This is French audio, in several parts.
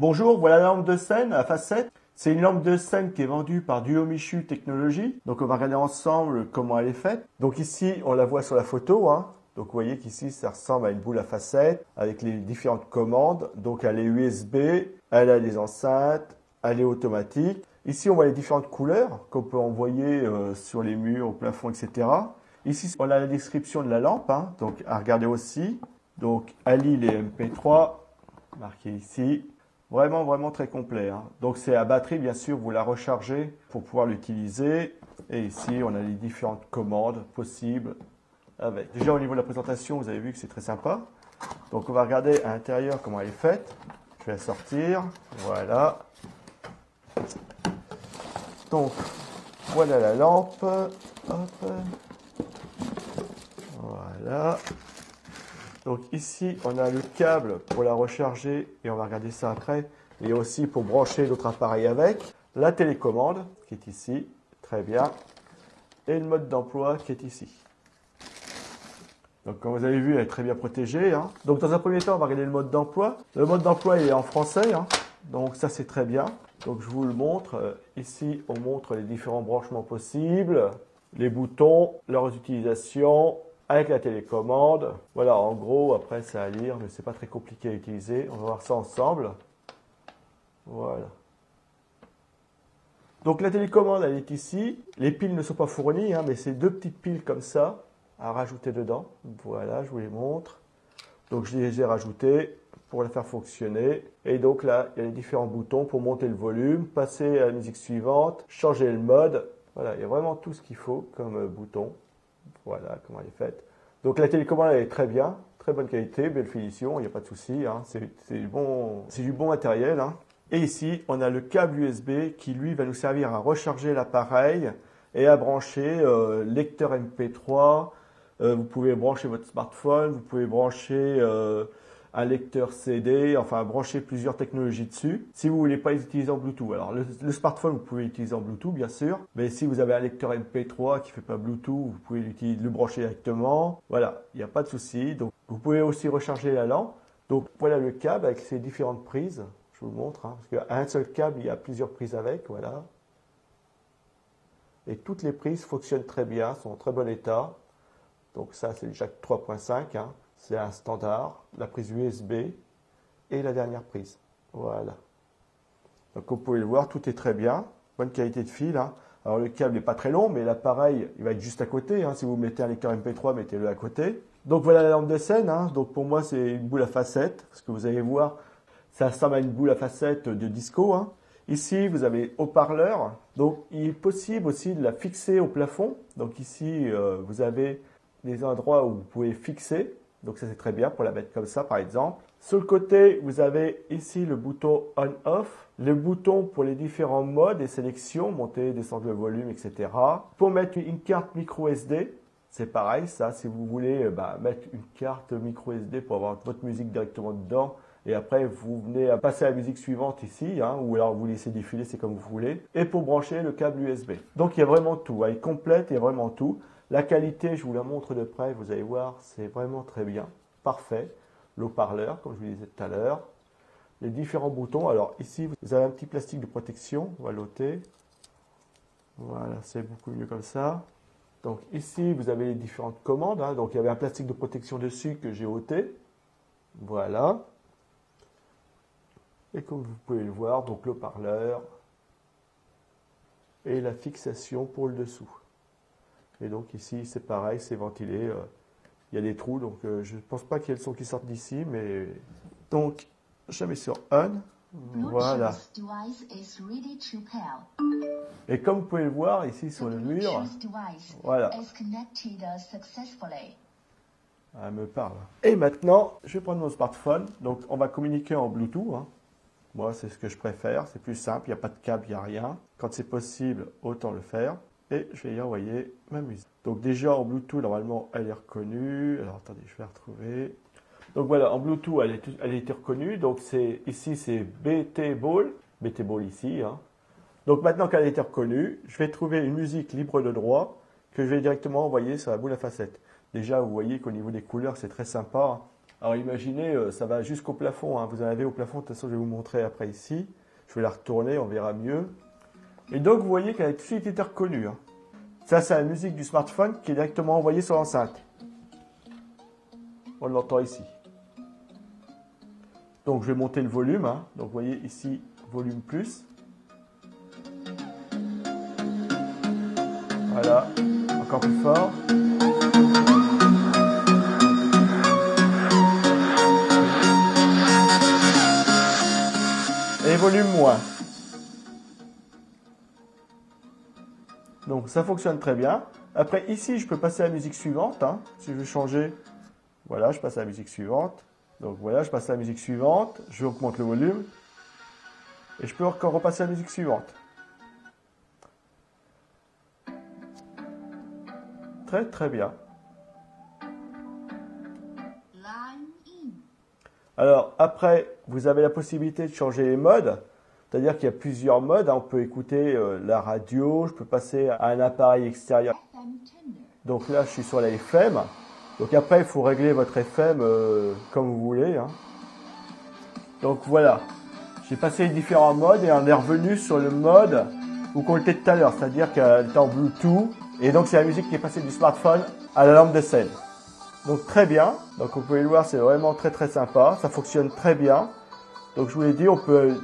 Bonjour, voilà la lampe de scène à facette. C'est une lampe de scène qui est vendue par Duomichu Technologies. Donc on va regarder ensemble comment elle est faite. Donc ici, on la voit sur la photo. Donc vous voyez qu'ici, ça ressemble à une boule à facettes avec les différentes commandes. Donc elle est USB, elle a des enceintes, elle est automatique. Ici, on voit les différentes couleurs qu'on peut envoyer sur les murs, au plafond, etc. Ici, on a la description de la lampe, donc à regarder aussi. Donc, elle lit les MP3, marqué ici. Vraiment, vraiment très complet. Donc, c'est à batterie, bien sûr, vous la rechargez pour pouvoir l'utiliser. Et ici, on a les différentes commandes possibles avec. Déjà, au niveau de la présentation, vous avez vu que c'est très sympa. Donc, on va regarder à l'intérieur comment elle est faite. Je vais la sortir. Voilà. Donc, voilà la lampe. Hop. Voilà. Donc ici, on a le câble pour la recharger et on va regarder ça après. Et aussi pour brancher d'autres appareils avec. La télécommande qui est ici, très bien. Et le mode d'emploi qui est ici. Donc comme vous avez vu, elle est très bien protégée. Donc dans un premier temps, on va regarder le mode d'emploi. Le mode d'emploi est en français, donc ça c'est très bien. Donc je vous le montre. Ici, on montre les différents branchements possibles, les boutons, leurs utilisations, avec la télécommande. Voilà, en gros, après c'est à lire, mais c'est pas très compliqué à utiliser. On va voir ça ensemble. Voilà. Donc la télécommande, elle est ici. Les piles ne sont pas fournies, mais c'est deux petites piles comme ça à rajouter dedans. Voilà, je vous les montre. Donc je les ai rajoutées pour la faire fonctionner. Et donc là, il y a les différents boutons pour monter le volume, passer à la musique suivante, changer le mode. Voilà, il y a vraiment tout ce qu'il faut comme bouton. Voilà comment elle est faite. Donc la télécommande elle est très bien, très bonne qualité, belle finition, il n'y a pas de souci. C'est du bon matériel. Et ici, on a le câble USB qui lui va nous servir à recharger l'appareil et à brancher lecteur MP3. Vous pouvez brancher votre smartphone, vous pouvez brancher un lecteur CD, enfin brancher plusieurs technologies dessus. Si vous ne voulez pas les utiliser en Bluetooth, alors le smartphone vous pouvez l'utiliser en Bluetooth bien sûr, mais si vous avez un lecteur MP3 qui ne fait pas Bluetooth, vous pouvez le brancher directement. Voilà, il n'y a pas de souci. Donc vous pouvez aussi recharger la lampe. Donc voilà le câble avec ses différentes prises. Je vous le montre, parce qu'à un seul câble, il y a plusieurs prises avec, voilà. Et toutes les prises fonctionnent très bien, sont en très bon état. Donc ça, c'est le jack 3.5, c'est un standard, la prise USB et la dernière prise. Voilà. Donc vous pouvez le voir, tout est très bien, bonne qualité de fil. Alors le câble n'est pas très long, mais l'appareil, il va être juste à côté. Si vous mettez un lecteur MP3, mettez-le à côté. Donc voilà la lampe de scène. Donc pour moi, c'est une boule à facettes, parce que vous allez voir, ça ressemble à une boule à facettes de disco. Ici, vous avez haut-parleur. Donc il est possible aussi de la fixer au plafond. Donc ici, vous avez des endroits où vous pouvez fixer. Donc ça c'est très bien pour la mettre comme ça par exemple. Sur le côté, vous avez ici le bouton on-off, le bouton pour les différents modes et sélections, monter, descendre le volume, etc. Pour mettre une carte micro SD, c'est pareil ça, si vous voulez mettre une carte micro SD pour avoir votre musique directement dedans. Et après, vous venez à passer à la musique suivante ici, ou alors vous laissez défiler, c'est comme vous voulez. Et pour brancher le câble USB. Donc il y a vraiment tout, elle est complète, il y a vraiment tout. La qualité, je vous la montre de près, vous allez voir, c'est vraiment très bien, parfait. L'haut-parleur, comme je vous disais tout à l'heure. Les différents boutons, alors ici, vous avez un petit plastique de protection, on va l'ôter. Voilà, c'est beaucoup mieux comme ça. Donc ici, vous avez les différentes commandes, donc il y avait un plastique de protection dessus que j'ai ôté. Voilà. Et comme vous pouvez le voir, donc le parleur et la fixation pour le dessous. Et donc ici, c'est pareil, c'est ventilé. Il y a des trous, donc je ne pense pas qu'il y ait le son qui sorte d'ici, mais... Donc, je mets sur On. Voilà. Et comme vous pouvez le voir ici sur le mur, voilà. Elle me parle. Et maintenant, je vais prendre mon smartphone. Donc, on va communiquer en Bluetooth. Moi, c'est ce que je préfère. C'est plus simple. Il n'y a pas de câble, il n'y a rien. Quand c'est possible, autant le faire. Et je vais y envoyer ma musique. Donc déjà en Bluetooth, normalement, elle est reconnue. Alors attendez, je vais la retrouver. Donc voilà, en Bluetooth, elle a été reconnue. Donc ici, c'est BT Ball. BT Ball ici. Donc maintenant qu'elle a été reconnue, je vais trouver une musique libre de droit que je vais directement envoyer sur la boule à facettes. Déjà, vous voyez qu'au niveau des couleurs, c'est très sympa. Alors imaginez, ça va jusqu'au plafond, hein. Vous en avez au plafond, de toute façon je vais vous montrer après ici. Je vais la retourner, on verra mieux. Et donc vous voyez qu'elle a tout de suite été reconnue, hein. Ça c'est la musique du smartphone qui est directement envoyée sur l'enceinte. On l'entend ici. Donc je vais monter le volume, hein. Donc vous voyez ici, volume plus. Voilà, encore plus fort. Et volume moins. Donc ça fonctionne très bien. Après ici, je peux passer à la musique suivante, hein. Si je veux changer, voilà, je passe à la musique suivante. Donc voilà, je passe à la musique suivante, je augmente le volume. Et je peux encore repasser à la musique suivante. Très très bien. Alors après, vous avez la possibilité de changer les modes. C'est-à-dire qu'il y a plusieurs modes, hein. On peut écouter la radio, je peux passer à un appareil extérieur. Donc là, je suis sur la FM. Donc après, il faut régler votre FM comme vous voulez, hein. Donc voilà, j'ai passé les différents modes et on est revenu sur le mode qu'on était tout à l'heure. C'est-à-dire qu'elle est en Bluetooth. Et donc c'est la musique qui est passée du smartphone à la lampe de scène. Donc très bien, donc vous pouvez le voir, c'est vraiment très très sympa, ça fonctionne très bien. Donc je vous l'ai dit,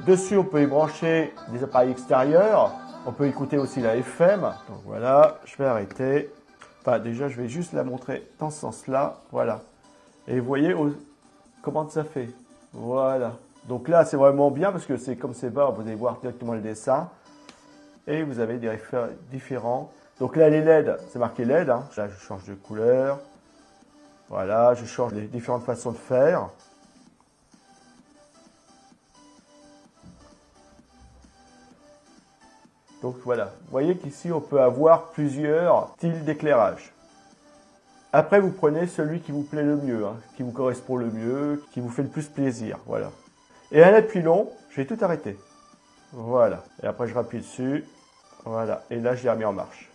dessus on peut y brancher des appareils extérieurs, on peut écouter aussi la FM. Donc voilà, je vais arrêter. Enfin déjà je vais juste la montrer dans ce sens-là, voilà. Et vous voyez comment ça fait, voilà. Donc là c'est vraiment bien parce que c'est comme c'est bas, vous allez voir directement le dessin. Et vous avez des effets différents. Donc là les LED, c'est marqué LED, hein. Là je change de couleur. Voilà, je change les différentes façons de faire. Donc voilà, vous voyez qu'ici on peut avoir plusieurs styles d'éclairage. Après vous prenez celui qui vous plaît le mieux, hein, qui vous correspond le mieux, qui vous fait le plus plaisir, voilà. Et à l'appui long, je vais tout arrêter. Voilà, et après je rappuie dessus, voilà, et là je l'ai remis en marche.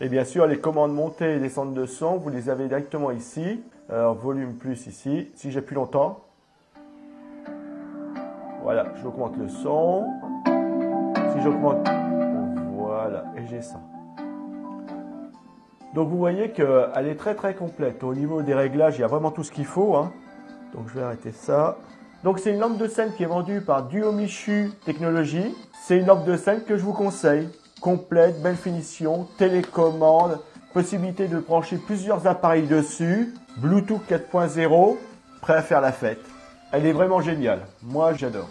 Et bien sûr, les commandes montée et descente de son, vous les avez directement ici. Alors, volume plus ici. Si j'appuie longtemps, voilà, j'augmente le son. Si j'augmente, voilà, et j'ai ça. Donc, vous voyez qu'elle est très très complète. Au niveau des réglages, il y a vraiment tout ce qu'il faut, hein. Donc, je vais arrêter ça. Donc, c'est une lampe de scène qui est vendue par Duomichu Technologies. C'est une lampe de scène que je vous conseille. Complète, belle finition, télécommande, possibilité de brancher plusieurs appareils dessus, Bluetooth 4.0, prêt à faire la fête. Elle est vraiment géniale, moi j'adore.